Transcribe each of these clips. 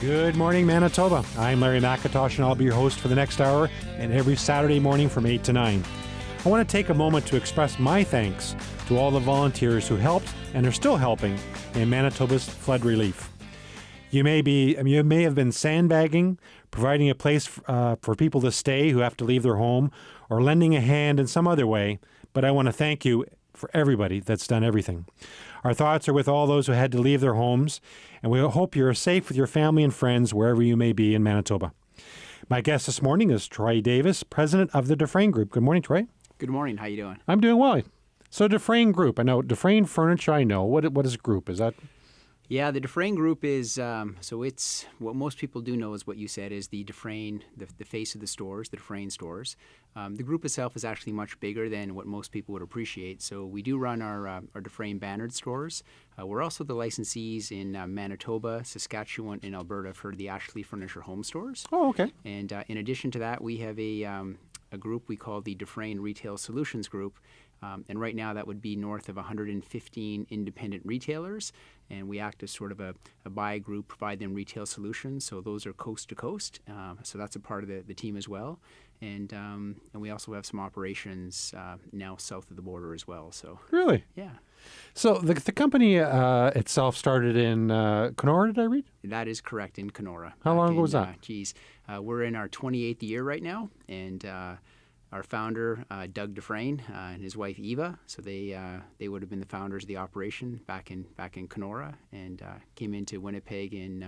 Good morning, Manitoba. I'm Larry McIntosh, and I'll be your host for the next hour and every Saturday morning from 8 to 9. I want to take a moment to express my thanks to all the volunteers who helped and are still helping in Manitoba's flood relief. You may have been sandbagging, providing a place for people to stay who have to leave their home, or lending a hand in some other way, but I want to thank you for everybody that's done everything. Our thoughts are with all those who had to leave their homes, and we hope you're safe with your family and friends wherever you may be in Manitoba. My guest this morning is Troy Davis, president of the Dufresne Group. Good morning, Troy. Good morning. How you doing? I'm doing well. So Dufresne Group, I know Dufresne Furniture. I know what is group? Is that? Yeah, the Dufresne Group is so it's what most people do know is what you said is the Dufresne, the face of the stores, the Dufresne stores. The group itself is actually much bigger than what most people would appreciate. So we do run our Dufresne bannered stores. We're also the licensees in Manitoba, Saskatchewan, and Alberta for the Ashley Furniture Home Stores. Oh, okay. And in addition to that, we have a group we call the Dufresne Retail Solutions Group. And right now that would be north of 115 independent retailers. And we act as sort of a buy group, provide them retail solutions. So those are coast to coast. So that's a part of the team as well. And we also have some operations now south of the border as well. So Really? yeah. So the company itself started in Kenora, did I read? That is correct, in Kenora. How long ago was that? We're in our 28th year right now. And our founder, Doug Dufresne, and his wife Eva, so they would have been the founders of the operation back in Kenora, and came into Winnipeg in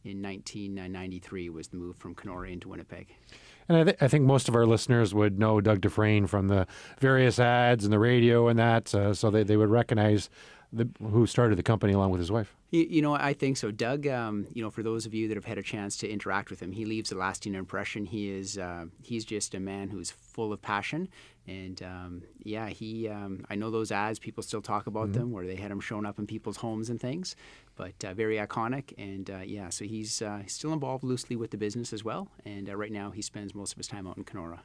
1993 was the move from Kenora into Winnipeg. And I think most of our listeners would know Doug Dufresne from the various ads and the radio and that, so they would recognize who started the company along with his wife. You know, I think so. Doug, for those of you that have had a chance to interact with him, he leaves a lasting impression. He's just a man who's full of passion. And I know those ads, people still talk about them, where they had him showing up in people's homes and things, but very iconic. And so he's still involved loosely with the business as well. And right now he spends most of his time out in Kenora.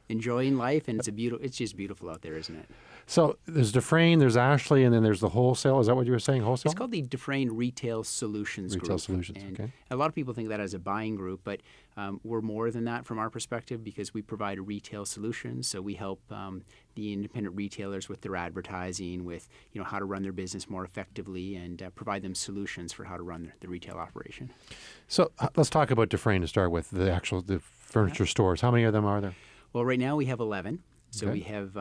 Enjoying life, and it's just beautiful out there, isn't it? So there's Dufresne, there's Ashley, and then there's the wholesale. Is that what you were saying, wholesale? It's called the Dufresne Retail Solutions Group. Retail Solutions, and okay. A lot of people think that as a buying group, but we're more than that from our perspective because we provide retail solutions. So we help the independent retailers with their advertising, with how to run their business more effectively, and provide them solutions for how to run the retail operation. So let's talk about Dufresne to start with, the furniture stores. How many of them are there? Well, right now we have 11. So Okay. we have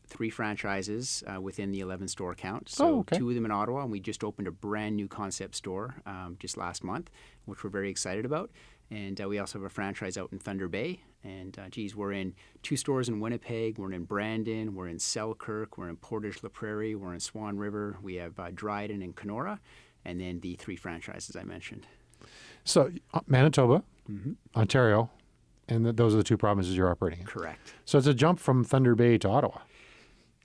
3 franchises within the 11 store count. So 2 of them in Ottawa, and we just opened a brand new concept store just last month, which we're very excited about. And we also have a franchise out in Thunder Bay. And we're in 2 stores in Winnipeg. We're in Brandon. We're in Selkirk. We're in Portage La Prairie. We're in Swan River. We have Dryden and Kenora, and then the 3 franchises I mentioned. So Manitoba, Ontario, and those are the 2 provinces you're operating in. Correct. So it's a jump from Thunder Bay to Ottawa.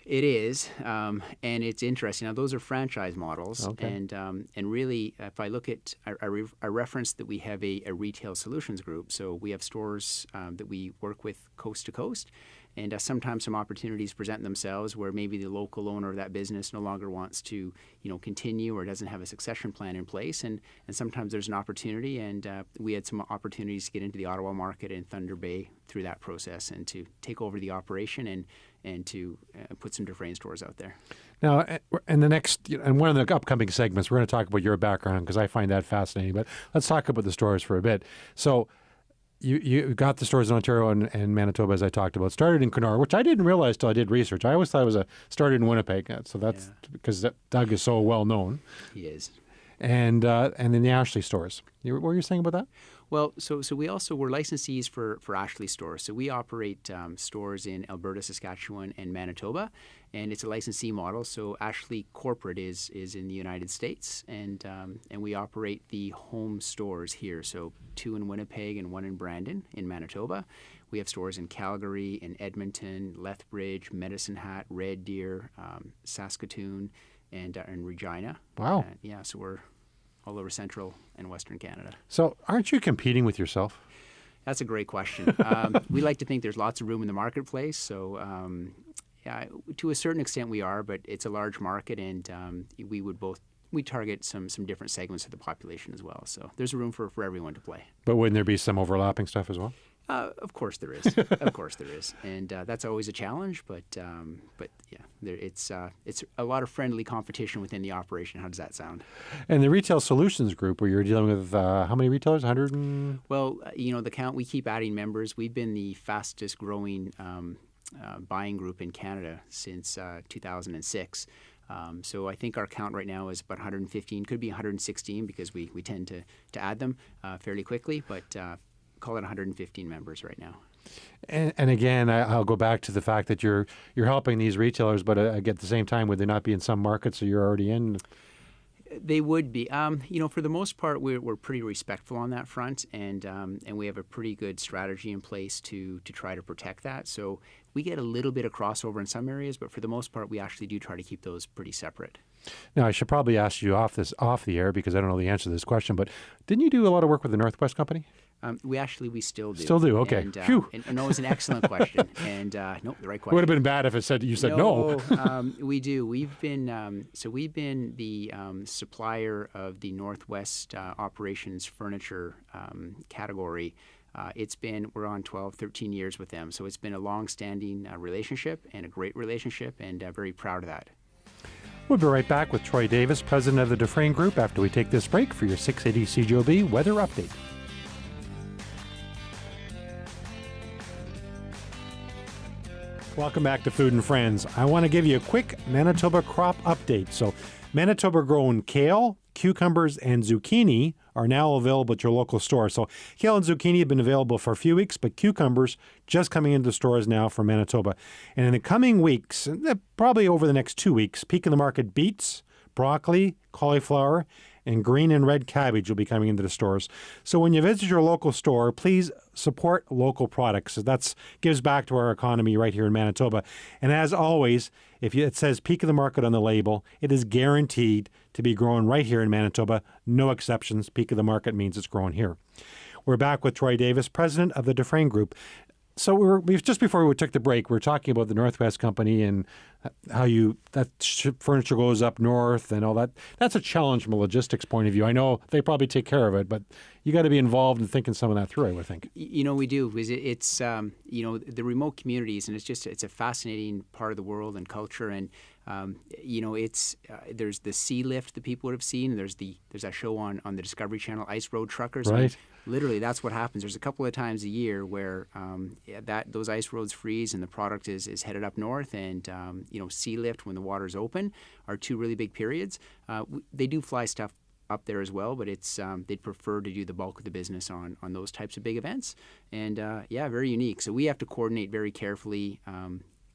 It is, and it's interesting. Now, those are franchise models, Okay. and really, if I look at, I referenced that we have a retail solutions group. So we have stores that we work with coast to coast, and sometimes some opportunities present themselves where maybe the local owner of that business no longer wants to, continue or doesn't have a succession plan in place, and sometimes there's an opportunity, and we had some opportunities to get into the Ottawa market and Thunder Bay through that process, and to take over the operation and to put some Dufresne stores out there. Now, in the next, in one of the upcoming segments, we're going to talk about your background because I find that fascinating. But let's talk about the stores for a bit. So you got the stores in Ontario and Manitoba, as I talked about. Started in Kenora, which I didn't realize till I did research. I always thought it was started in Winnipeg. So that's because Doug is so well known. He is. And then the Ashley stores. What were you saying about that? Well, so we're licensees for Ashley stores. So we operate stores in Alberta, Saskatchewan, and Manitoba, and it's a licensee model. So Ashley Corporate is in the United States, and we operate the home stores here. So 2 in Winnipeg and 1 in Brandon in Manitoba. We have stores in Calgary, in Edmonton, Lethbridge, Medicine Hat, Red Deer, Saskatoon, and Regina. Wow. So we're all over central and western Canada. So aren't you competing with yourself? That's a great question. We like to think there's lots of room in the marketplace. So to a certain extent we are, but it's a large market, and we would both we target some different segments of the population as well. So there's room for everyone to play. But wouldn't there be some overlapping stuff as well? Of course there is. Of course there is, and that's always a challenge. But yeah, it's a lot of friendly competition within the operation. How does that sound? And the Retail Solutions Group, where you're dealing with how many retailers? 100 and... Well, the count, we keep adding members. We've been the fastest growing buying group in Canada since 2006. So I think our count right now is about 115, could be 116 because we tend to add them fairly quickly, but call it 115 members right now. And again, I'll go back to the fact that you're helping these retailers, but at the same time, would they not be in some markets that you're already in? They would be. For the most part, we're pretty respectful on that front, and we have a pretty good strategy in place to try to protect that. So we get a little bit of crossover in some areas, but for the most part, we actually do try to keep those pretty separate. Now, I should probably ask you off the air because I don't know the answer to this question, but didn't you do a lot of work with the Northwest Company? We still do. Still do, okay. And no, it was an excellent question. And no, the right question. It would have been bad if you said no. We do. We've been the supplier of the Northwest Operations Furniture category. We're on 12, 13 years with them. So it's been a long-standing relationship and a great relationship, and very proud of that. We'll be right back with Troy Davis, president of the Dufresne Group, after we take this break for your 680 CJOB weather update. Welcome back to Food and Friends. I want to give you a quick Manitoba crop update. So Manitoba-grown kale, cucumbers, and zucchini are now available at your local store. So kale and zucchini have been available for a few weeks, but cucumbers just coming into stores now from Manitoba. And in the coming weeks, probably over the next 2 weeks, peak in the market beets, broccoli, cauliflower, and green and red cabbage will be coming into the stores. So when you visit your local store, please support local products. That gives back to our economy right here in Manitoba. And as always, it says peak of the market on the label, it is guaranteed to be grown right here in Manitoba. No exceptions. Peak of the market means it's grown here. We're back with Troy Davis, president of the Dufresne Group. So we've just before we took the break, we were talking about the Northwest Company and how furniture goes up north and all that. That's a challenge from a logistics point of view. I know they probably take care of it, but you got to be involved in thinking some of that through, I would think. We do. It's the remote communities, and it's a fascinating part of the world and culture. And there's the sea lift that people would have seen. There's that show on the Discovery Channel, Ice Road Truckers. Right. I mean, literally, that's what happens. There's a couple of times a year where those ice roads freeze and the product is headed up north, and sea lift when the water's open are two really big periods. They do fly stuff up there as well, but they'd prefer to do the bulk of the business on those types of big events. And very unique. So we have to coordinate very carefully.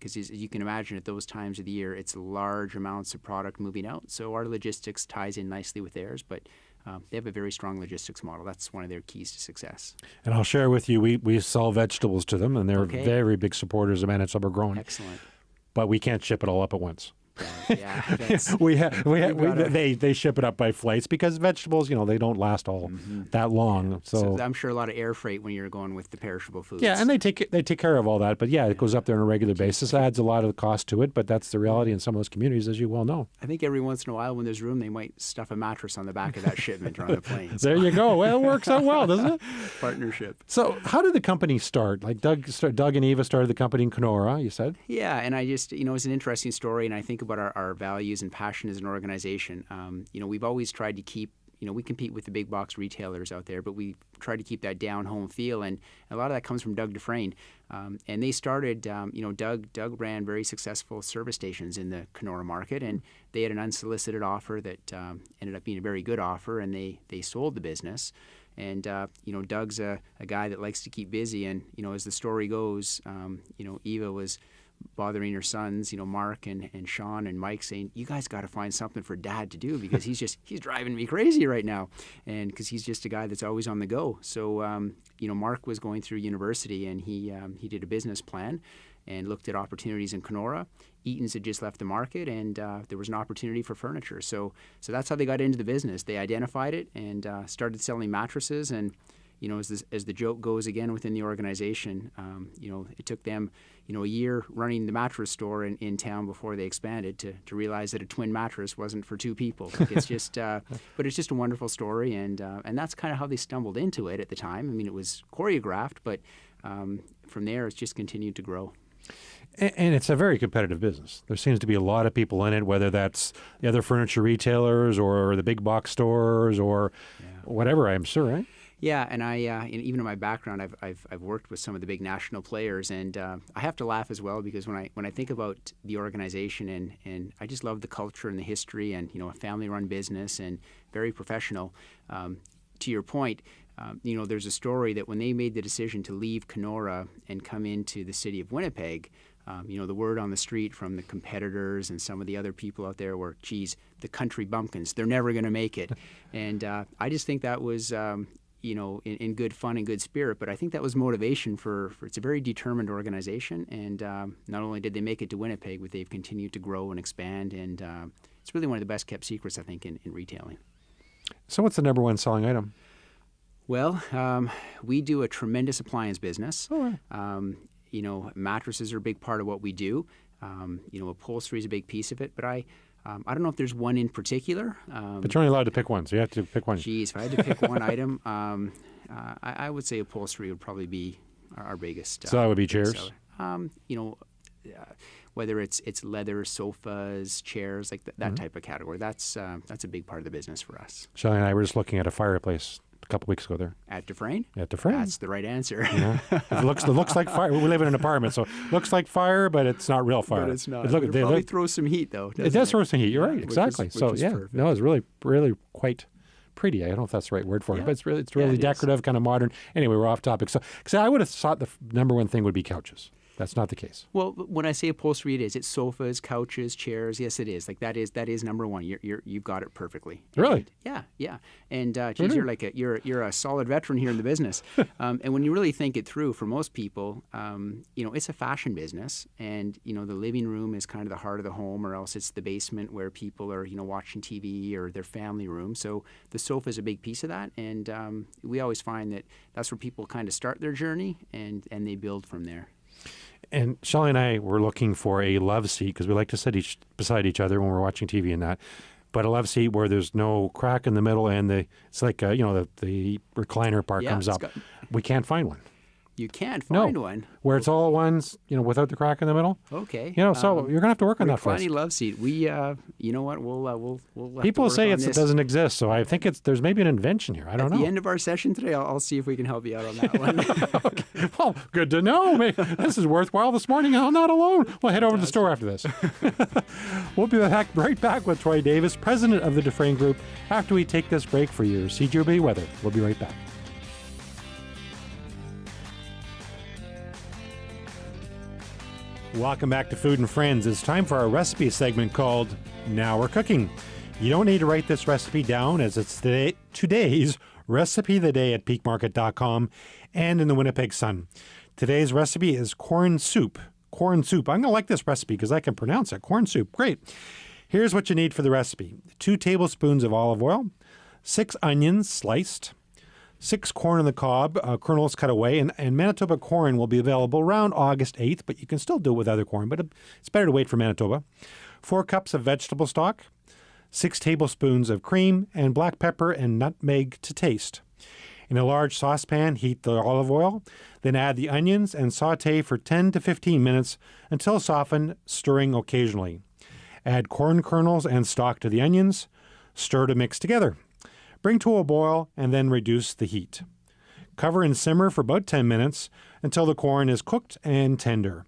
Because as you can imagine, at those times of the year, it's large amounts of product moving out. So our logistics ties in nicely with theirs, but they have a very strong logistics model. That's one of their keys to success. And I'll share with you, we sell vegetables to them, and they're very big supporters of Manitoba grown. Excellent. But we can't ship it all up at once. Yeah, they ship it up by flights because vegetables, they don't last all that long. Yeah. So I'm sure a lot of air freight when you're going with the perishable foods. Yeah, and they take care of all that. But it goes up there on a regular basis. It adds a lot of the cost to it, but that's the reality in some of those communities, as you well know. I think every once in a while when there's room, they might stuff a mattress on the back of that shipment or on the plane. There you go. Well, it works out well, doesn't it? Partnership. So how did the company start? Like Doug and Eva started the company in Kenora, you said? Yeah, and I just, it's an interesting story, and I think about our values and passion as an organization. We've always tried to keep, we compete with the big box retailers out there, but we try to keep that down home feel, and a lot of that comes from Doug Dufresne. And they started, Doug ran very successful service stations in the Kenora market, and they had an unsolicited offer that ended up being a very good offer, and they sold the business. And, Doug's a guy that likes to keep busy, and, as the story goes, Eva was bothering her sons, Mark and Sean and Mike, saying, "You guys got to find something for Dad to do because he's driving me crazy right now," and because he's just a guy that's always on the go. So Mark was going through university, and he did a business plan and looked at opportunities in Kenora. Eaton's had just left the market, and there was an opportunity for furniture. So that's how they got into the business. They identified it and started selling mattresses, and as the joke goes again within the organization, it took them, a year running the mattress store in town before they expanded to realize that a twin mattress wasn't for two people. Like it's just, but it's just a wonderful story, and that's kind of how they stumbled into it at the time. I mean, it was choreographed, but from there, it's just continued to grow. And it's a very competitive business. There seems to be a lot of people in it, whether that's the other furniture retailers or the big box stores or whatever, I'm sure, right? Yeah, and even in my background, I've worked with some of the big national players, and I have to laugh as well because when I think about the organization and I just love the culture and the history and a family-run business and very professional. To your point, there's a story that when they made the decision to leave Kenora and come into the city of Winnipeg, the word on the street from the competitors and some of the other people out there were, geez, the country bumpkins, they're never going to make it. And I just think that was, in good fun and good spirit, but I think that was motivation for it's a very determined organization. And not only did they make it to Winnipeg, but they've continued to grow and expand. And it's really one of the best kept secrets, I think, in retailing. So what's the number one selling item? Well, we do a tremendous appliance business. Oh, right. Mattresses are a big part of what we do. Upholstery is a big piece of it, but I don't know if there's one in particular. But you're only allowed to pick one, so you have to pick one. Geez, if I had to pick one item, I would say upholstery would probably be our biggest. So that would be chairs? Whether it's leather, sofas, chairs, like that type of category. That's a big part of the business for us. Shelley and I were just looking at a fireplace a couple weeks ago there. At Dufresne? At Dufresne. That's the right answer. It looks like fire. We live in an apartment, so it looks like fire, but it's not real fire. But it's not. It probably throws some heat, though. It does throw some heat. You're right. Exactly. Which is perfect. No, it's really, really quite pretty. I don't know if that's the right word for it, but it's really decorative, kind of modern. Anyway, we're off topic. So I would have thought the number one thing would be couches. That's not the case. Well, when I say upholstery, it is. It's sofas, couches, chairs. Yes, it is. Like that is number one. You've got it perfectly. Really? Yeah. And geez, you're a solid veteran here in the business. And when you really think it through, for most people, it's a fashion business, and the living room is kind of the heart of the home, or else it's the basement where people are watching TV, or their family room. So the sofa is a big piece of that, and we always find that that's where people kind of start their journey, and they build from there. And Shelley and I were looking for a love seat because we like to sit beside each other when we're watching TV and that. But a love seat where there's no crack in the middle and it's like, the recliner part comes up. We can't find one. You can't find one. Where it's all ones, without the crack in the middle. Okay. So you're going to have to work on that for us. Reclining love seat. We, you know what, we'll have People to work say on it this. doesn't exist, so I think there's maybe an invention here. I don't know. At the end of our session today, I'll see if we can help you out on that one. Okay. Well, good to know. This is worthwhile this morning. I'm not alone. We'll head over to the store after this. We'll be right back with Troy Davis, president of the Dufresne Group, after we take this break for your CJB weather. We'll be right back. Welcome back to Food and Friends. It's time for our recipe segment called Now We're Cooking. You don't need to write this recipe down, as it's today's recipe of the day at peakmarket.com and in the Winnipeg Sun. Today's recipe is corn soup. Corn soup. I'm going to like this recipe because I can pronounce it. Corn soup. Great. Here's what you need for the recipe. 2 tablespoons of olive oil, 6 onions sliced, 6 corn on the cob, kernels cut away, and Manitoba corn will be available around August 8th, but you can still do it with other corn, but it's better to wait for Manitoba. 4 cups of vegetable stock, 6 tablespoons of cream, and black pepper and nutmeg to taste. In a large saucepan, heat the olive oil, then add the onions and saute for 10 to 15 minutes until softened, stirring occasionally. Add corn kernels and stock to the onions, stir to mix together. Bring to a boil and then reduce the heat. Cover and simmer for about 10 minutes until the corn is cooked and tender.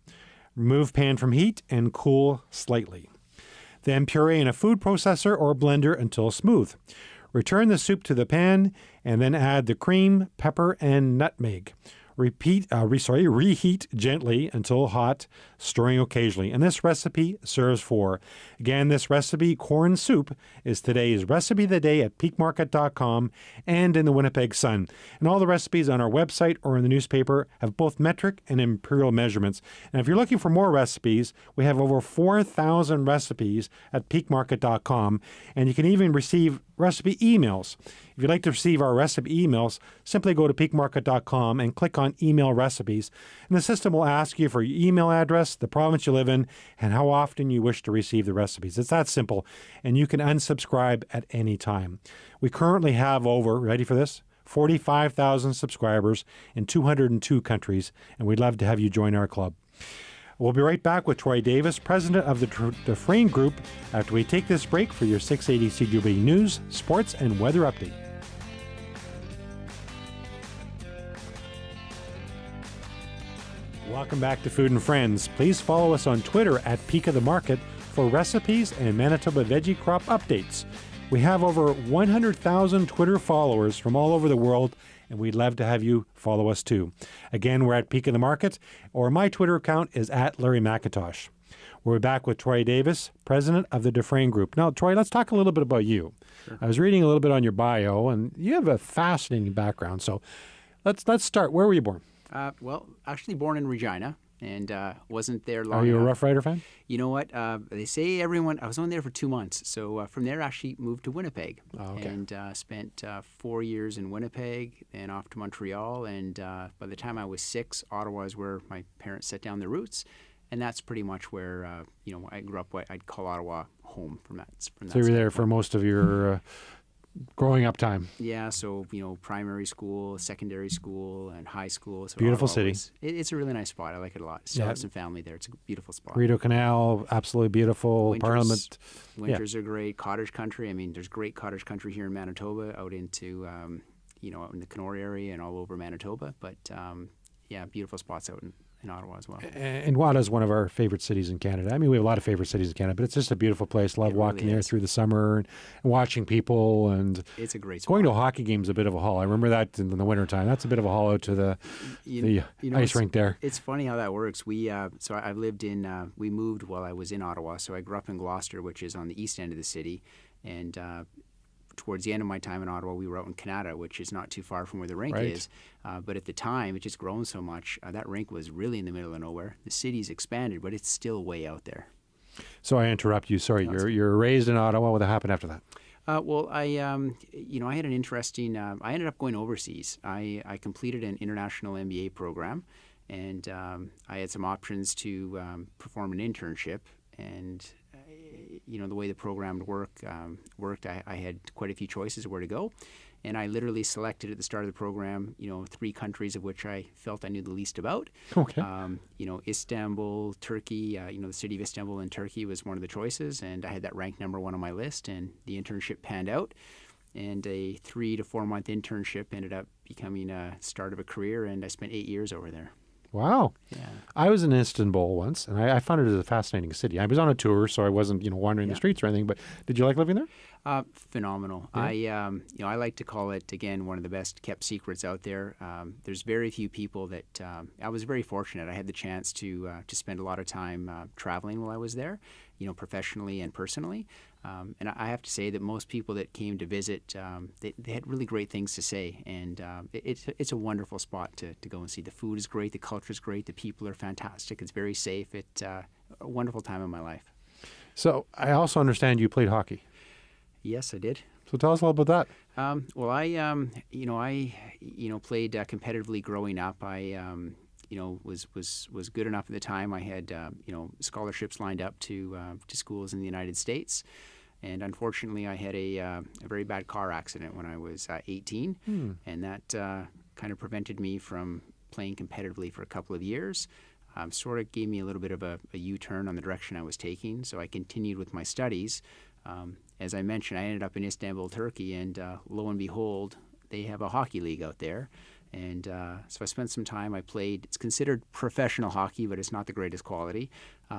Remove pan from heat and cool slightly. Then puree in a food processor or blender until smooth. Return the soup to the pan and then add the cream, pepper, and nutmeg. Reheat gently until hot, stirring occasionally. And this recipe serves 4. Again, this recipe, corn soup, is today's recipe of the day at peakmarket.com and in the Winnipeg Sun. And all the recipes on our website or in the newspaper have both metric and imperial measurements. And if you're looking for more recipes, we have over 4,000 recipes at peakmarket.com. And you can even receive recipe emails. If you'd like to receive our recipe emails, simply go to peakmarket.com and click on email recipes. And the system will ask you for your email address, the province you live in, and how often you wish to receive the recipes. It's that simple, and you can unsubscribe at any time. We currently have over, ready for this, 45,000 subscribers in 202 countries, and we'd love to have you join our club. We'll be right back with Troy Davis, president of the Dufresne Group, after we take this break for your 680 CJB News, Sports, and Weather Update. Welcome back to Food and Friends. Please follow us on Twitter at Peak of the Market for recipes and Manitoba veggie crop updates. We have over 100,000 Twitter followers from all over the world, and we'd love to have you follow us too. Again, we're at Peak of the Market, or my Twitter account is at Larry McIntosh. We're back with Troy Davis, president of the Dufresne Group. Now, Troy, let's talk a little bit about you. Sure. I was reading a little bit on your bio, and you have a fascinating background. So let's start. Where were you born? Well, actually born in Regina, and wasn't there long Are you enough. a Rough Rider fan? You know what? They say everyone. I was only there for 2 months, so from there actually moved to Winnipeg, and spent 4 years in Winnipeg, and off to Montreal. And by the time I was 6, Ottawa is where my parents set down their roots, and that's pretty much where I grew up. I'd call Ottawa home from that. So you were there for most of your growing up time. Yeah, so primary school, secondary school, and high school. So beautiful Ottawa city. It's a really nice spot. I like it a lot. Still have some family there. It's a beautiful spot. Rideau Canal, absolutely beautiful. Parliament. Winters are great. Cottage country. I mean, there's great cottage country here in Manitoba, out into out in the Kenora area and all over Manitoba. But beautiful spots out in Ottawa as well. And Ottawa is one of our favorite cities in Canada. I mean, we have a lot of favorite cities in Canada, but it's just a beautiful place. Love walking there through the summer and watching people. And it's a great spot. Going to a hockey game is a bit of a haul. I remember that in the wintertime. That's a bit of a haul out to the ice rink there. It's funny how that works. So I've lived in, we moved while I was in Ottawa. So I grew up in Gloucester, which is on the east end of the city. And towards the end of my time in Ottawa, we were out in Canada, which is not too far from where the rink is. But at the time, it just grown so much. That rink was really in the middle of nowhere. The city's expanded, but it's still way out there. So I interrupt you. Sorry, you're raised in Ottawa. What happened after that? Well, I had an interesting. I ended up going overseas. I completed an international MBA program, and I had some options to perform an internship. And the way the program worked, I had quite a few choices of where to go. And I literally selected at the start of the program, 3 countries of which I felt I knew the least about. Okay. Istanbul, Turkey, the city of Istanbul in Turkey was one of the choices. And I had that ranked number 1 on my list, and the internship panned out. And a 3 to 4 month internship ended up becoming a start of a career, and I spent 8 years over there. Wow. Yeah. I was in Istanbul once, and I found it as a fascinating city. I was on a tour, so I wasn't, wandering the streets or anything, but did you like living there? Phenomenal. Yeah. I like to call it, again, one of the best kept secrets out there. There's very few people that, I was very fortunate. I had the chance to spend a lot of time traveling while I was there, professionally and personally. And I have to say that most people that came to visit, they had really great things to say. And it's a wonderful spot to go and see. The food is great. The culture is great. The people are fantastic. It's very safe. It's a wonderful time in my life. So I also understand you played hockey. Yes, I did. So tell us a little about that. Well, I played competitively growing up. I was good enough at the time. I had scholarships lined up to schools in the United States, and unfortunately, I had a very bad car accident when I was 18, and that kind of prevented me from playing competitively for a couple of years. Sort of gave me a little bit of a U-turn on the direction I was taking. So I continued with my studies. As I mentioned, I ended up in Istanbul, Turkey, and lo and behold, they have a hockey league out there. And so I spent some time. I played. It's considered professional hockey, but it's not the greatest quality.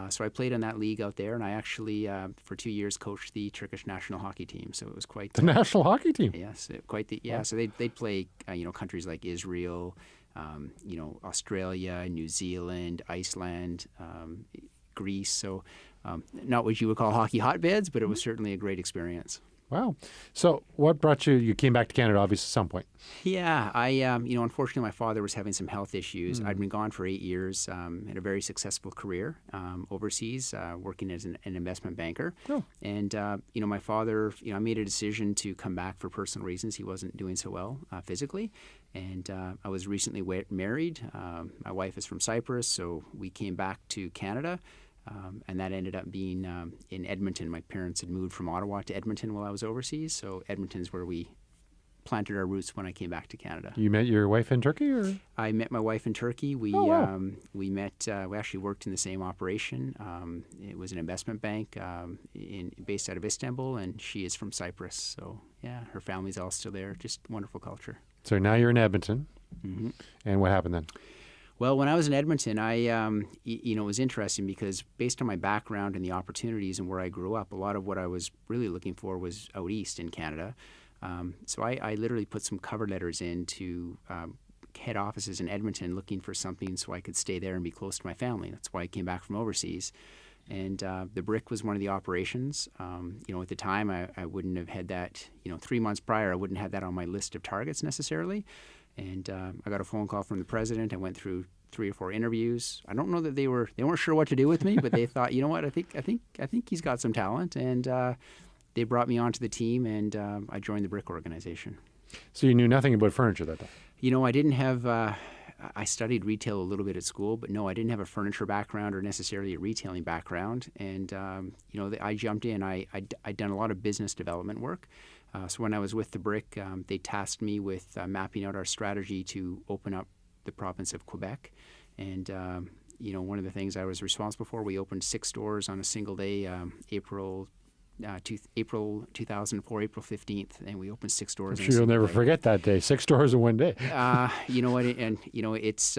So I played in that league out there, and I actually, for 2 years, coached the Turkish national hockey team. So it was quite the national hockey team. Yes, quite the yeah. Wow. So they'd play countries like Israel, Australia, New Zealand, Iceland, Greece. So not what you would call hockey hotbeds, but it was certainly a great experience. Wow. So what brought you came back to Canada, obviously, at some point. Yeah, unfortunately, my father was having some health issues. I'd been gone for 8 years, had a very successful career overseas, working as an investment banker. Oh. And, my father, I made a decision to come back for personal reasons. He wasn't doing so well physically. And I was recently married. My wife is from Cyprus, so we came back to Canada. And that ended up being in Edmonton. My parents had moved from Ottawa to Edmonton while I was overseas. So Edmonton's where we planted our roots when I came back to Canada. You met your wife in Turkey, or? I met my wife in Turkey. We met. We actually worked in the same operation. It was an investment bank based out of Istanbul, and she is from Cyprus. So yeah, her family's all still there. Just wonderful culture. So now you're in Edmonton. Mm-hmm. And what happened then? Well, when I was in Edmonton, it was interesting because based on my background and the opportunities and where I grew up, a lot of what I was really looking for was out east in Canada. So I literally put some cover letters in to head offices in Edmonton looking for something so I could stay there and be close to my family. That's why I came back from overseas. And the brick was one of the operations. At the time, I wouldn't have had that, 3 months prior, I wouldn't have that on my list of targets necessarily. And I got a phone call from the president. I went through 3 or 4 interviews. I don't know that they weren't sure what to do with me, but they thought, you know what, I think he's got some talent. And they brought me onto the team, and I joined the brick organization. So you knew nothing about furniture that time? I didn't have. I studied retail a little bit at school, but no, I didn't have a furniture background or necessarily a retailing background. And I jumped in. I'd done a lot of business development work. So when I was with the brick, they tasked me with mapping out our strategy to open up the province of Quebec. And one of the things I was responsible for, we opened 6 stores on a single day, April 2004, April 15th, and we opened 6 stores. I'm sure you'll never forget that day. 6 stores in one day. You know what? And it's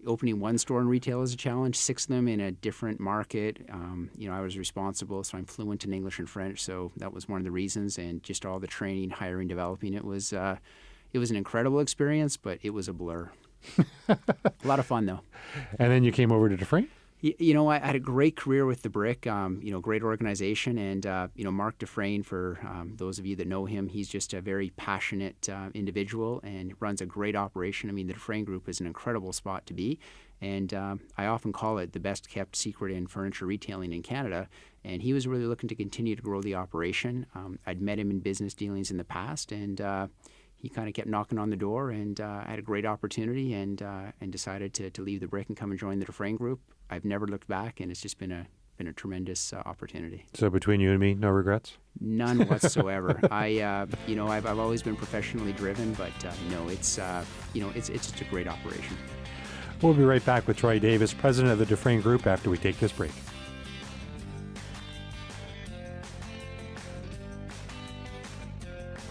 opening 1 store in retail is a challenge. 6 of them in a different market. I was responsible, so I'm fluent in English and French. So that was one of the reasons, and just all the training, hiring, developing. It was an incredible experience, but it was a blur. A lot of fun though. And then you came over to Dufresne? I had a great career with the brick, great organization. And, Mark Dufresne, for those of you that know him, he's just a very passionate individual and runs a great operation. I mean, the Dufresne Group is an incredible spot to be. And I often call it the best kept secret in furniture retailing in Canada. And he was really looking to continue to grow the operation. I'd met him in business dealings in the past, and he kind of kept knocking on the door, and I had a great opportunity and decided to leave the brick and come and join the Dufresne Group. I've never looked back, and it's just been a tremendous opportunity. So between you and me, no regrets? None whatsoever. I've always been professionally driven, but no, it's just a great operation. We'll be right back with Troy Davis, president of the Dufresne Group, after we take this break.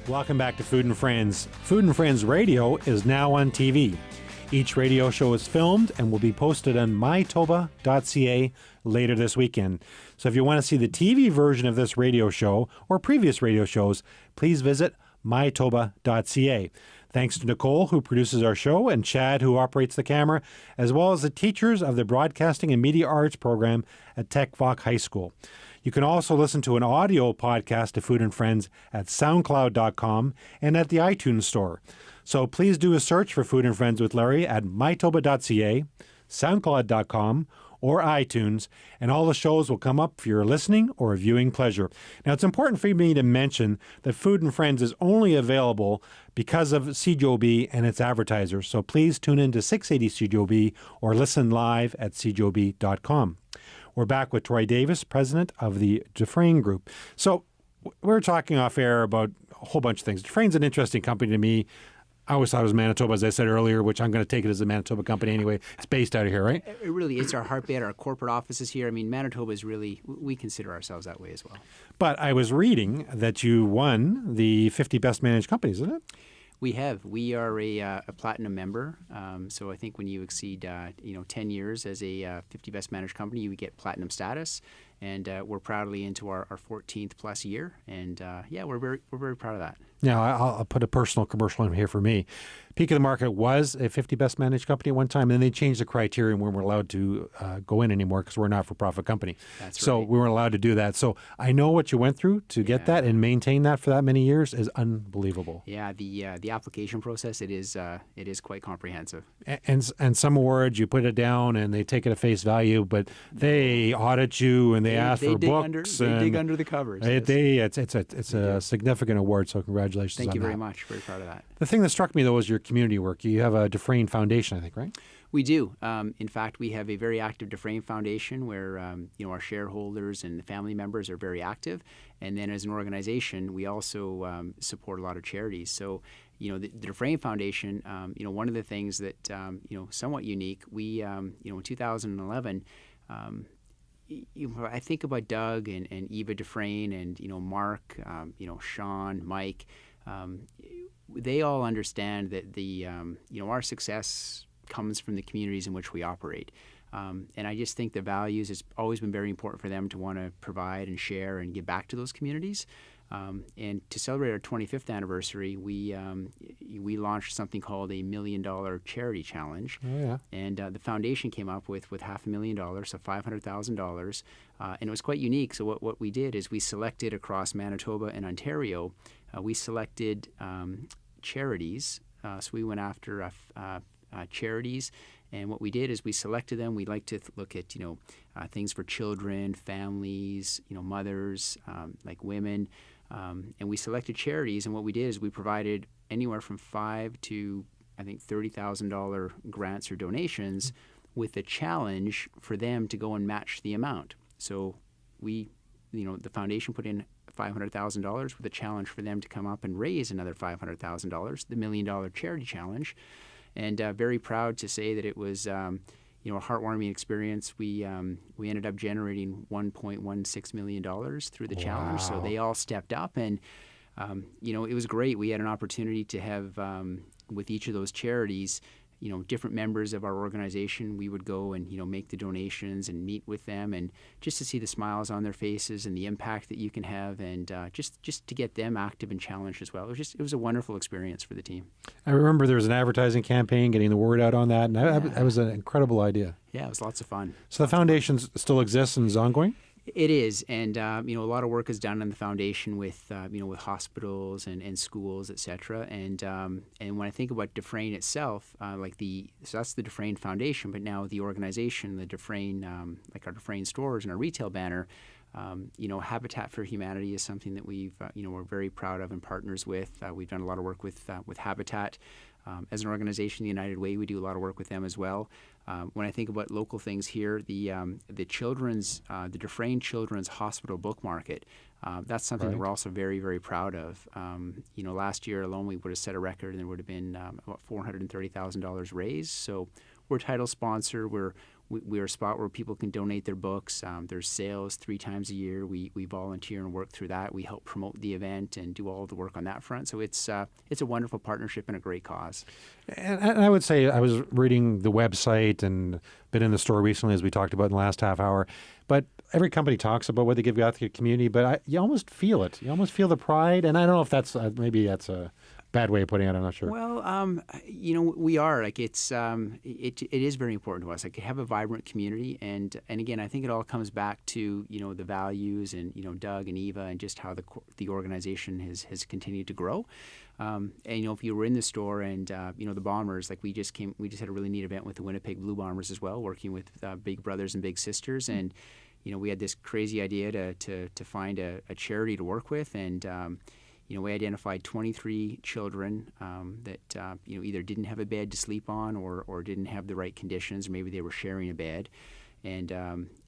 Welcome back to Food and Friends. Food and Friends Radio is now on TV. Each radio show is filmed and will be posted on Mytoba.ca later this weekend. So if you want to see the TV version of this radio show or previous radio shows, please visit Mytoba.ca. Thanks to Nicole, who produces our show, and Chad, who operates the camera, as well as the teachers of the Broadcasting and Media Arts program at Tech Voc High School. You can also listen to an audio podcast of Food and Friends at SoundCloud.com and at the iTunes Store. So please do a search for Food and Friends with Larry at Mytoba.ca, SoundCloud.com, or iTunes, and all the shows will come up for your listening or viewing pleasure. Now, it's important for me to mention that Food and Friends is only available because of CJOB and its advertisers, so please tune in to 680 CJOB or listen live at cjob.com. We're back with Troy Davis, president of the Dufresne Group. So we're talking off air about a whole bunch of things. Dufresne's an interesting company to me. I always thought it was Manitoba, as I said earlier, which I'm going to take it as a Manitoba company anyway. It's based out of here, right? It really is our heartbeat. Our corporate office is here. I mean, Manitoba is really, we consider ourselves that way as well. But I was reading that you won the 50 Best Managed Companies, isn't it? We have. We are a platinum member. So I think when you exceed 10 years as a 50 Best Managed Company, you get platinum status. and we're proudly into our 14th plus year, and we're very proud of that. Now, I'll put a personal commercial in here for me. Peak of the Market was a 50 best managed company at one time, and then they changed the criteria and we weren't allowed to go in anymore because we're a not-for-profit company. So right. we weren't allowed to do that. So I know what you went through to get that and maintain that for that many years is unbelievable. Yeah, the application process, it is quite comprehensive. And some awards, you put it down and they take it at face value, but they audit you and they ask for books. They dig under the covers. It's a significant award, so congratulations on that. Thank you very much. Very proud of that. The thing that struck me, though, was your community work. You have a Dufresne Foundation, I think, right? We do. In fact, we have a very active Dufresne Foundation where our shareholders and the family members are very active. And then as an organization, we also support a lot of charities. So, the Dufresne Foundation, one of the things that, somewhat unique, we, in 2011, I think about Doug and Eva Dufresne and, Mark, Sean, Mike. They all understand that our success comes from the communities in which we operate. And I just think the values has always been very important for them to want to provide and share and give back to those communities. And to celebrate our 25th anniversary, we launched something called a $1 million charity challenge. Oh, yeah. And the foundation came up with $500,000, so $500,000. And it was quite unique. So what we did is we selected across Manitoba and Ontario, we selected charities. So we went after charities. And what we did is we selected them. We like to look at, things for children, families, mothers, like women. And we selected charities. And what we did is we provided anywhere from $5,000 to, I think, $30,000 grants or donations with a challenge for them to go and match the amount. So the foundation put in $500,000 with a challenge for them to come up and raise another $500,000, the $1 million charity challenge. And very proud to say that it was, a heartwarming experience. We ended up generating $1.16 million through the challenge. So they all stepped up, and it was great. We had an opportunity to have with each of those charities, different members of our organization. We would go and make the donations and meet with them, and just to see the smiles on their faces and the impact that you can have, and just to get them active and challenged as well. It was a wonderful experience for the team. I remember there was an advertising campaign, getting the word out on that, and that was an incredible idea. Yeah, it was lots of fun. So the foundation still exists and is ongoing? It is, and a lot of work is done in the foundation with with hospitals and schools, etc. And when I think about Dufresne itself, so that's the Dufresne Foundation, but now the organization, the Dufresne, like our Dufresne stores and our retail banner, Habitat for Humanity is something that we're very proud of and partners with. We've done a lot of work with Habitat. As an organization, the United Way, we do a lot of work with them as well. When I think about local things here, the Dufresne Children's Hospital Book Market, that's something that we're also very, very proud of. Last year alone, we would have set a record, and there would have been about $430,000 raised. So we're title sponsor. We're a spot where people can donate their books. There's sales 3 times a year. We volunteer and work through that. We help promote the event and do all of the work on that front. So it's a wonderful partnership and a great cause. And I would say, I was reading the website and been in the store recently, as we talked about in the last half hour. But every company talks about what they give out to the community, but you almost feel it. You almost feel the pride. And I don't know if that's maybe that's a bad way of putting it. I'm not sure. Well, we are it is very important to us. Like, to have a vibrant community, and again, I think it all comes back to the values and Doug and Eva and just how the organization has continued to grow. And if you were in the store and the Bombers, like we just had a really neat event with the Winnipeg Blue Bombers as well, working with Big Brothers and Big Sisters, and we had this crazy idea to find a charity to work with, and we identified 23 children that either didn't have a bed to sleep on or didn't have the right conditions, or maybe they were sharing a bed. And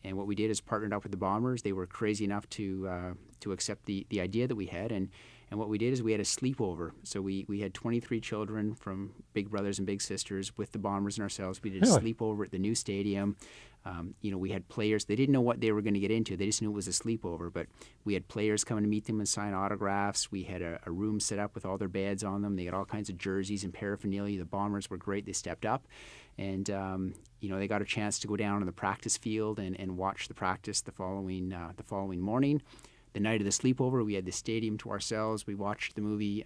what we did is partnered up with the Bombers. They were crazy enough to accept the idea that we had, and what we did is we had a sleepover. So we had 23 children from Big Brothers and Big Sisters with the Bombers and ourselves. We did a sleepover at the new stadium. We had players, they didn't know what they were going to get into. They just knew it was a sleepover, but we had players coming to meet them and sign autographs. We had a room set up with all their beds on them. They had all kinds of jerseys and paraphernalia. The Bombers were great. They stepped up, and they got a chance to go down on the practice field and watch the practice the following morning. The night of the sleepover, we had the stadium to ourselves. We watched the movie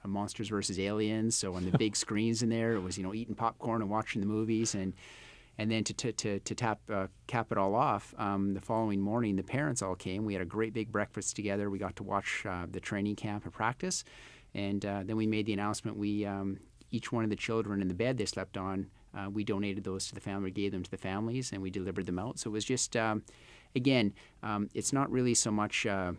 Monsters vs. Aliens. So on the big screens in there, it was eating popcorn and watching the movies. And then to cap it all off, the following morning, the parents all came. We had a great big breakfast together. We got to watch the training camp and practice. And then we made the announcement. We each one of the children in the bed they slept on, we donated those to the family, gave them to the families, and we delivered them out. So it was just, again, it's not really so much a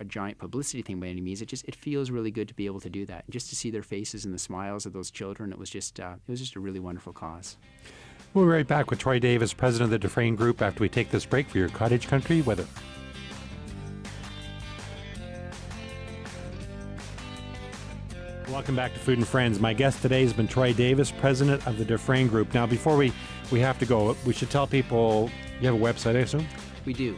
giant publicity thing by any means. It feels really good to be able to do that. And just to see their faces and the smiles of those children, it was just a really wonderful cause. We'll be right back with Troy Davis, president of the Dufresne Group, after we take this break for your cottage country weather. Welcome back to Food and Friends. My guest today has been Troy Davis, president of the Dufresne Group. Now, before we have to go, we should tell people, you have a website, I assume? We do.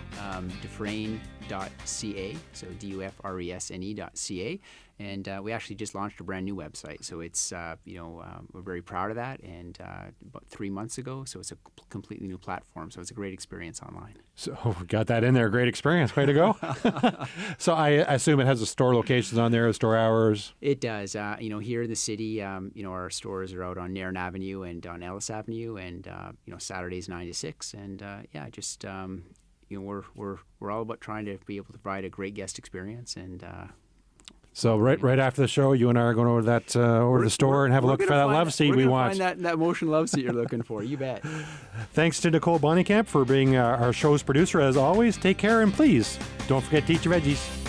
Dufresne.ca, so Dufresne.ca. And we actually just launched a brand new website. So it's, we're very proud of that. And about 3 months ago, so it's a completely new platform. So it's a great experience online. So we got that in there. Great experience. Way to go. So I assume it has the store locations on there, store hours. It does. Here in the city, our stores are out on Nairn Avenue and on Ellis Avenue, and Saturdays 9 to 6. And we're all about trying to be able to provide a great guest experience. And so right after the show, you and I are going over to the store and have a look for that love seat we want. Find that motion love seat you're looking for. You bet. Thanks to Nicole Bonnekamp for being our show's producer. As always, take care, and please don't forget to eat your veggies.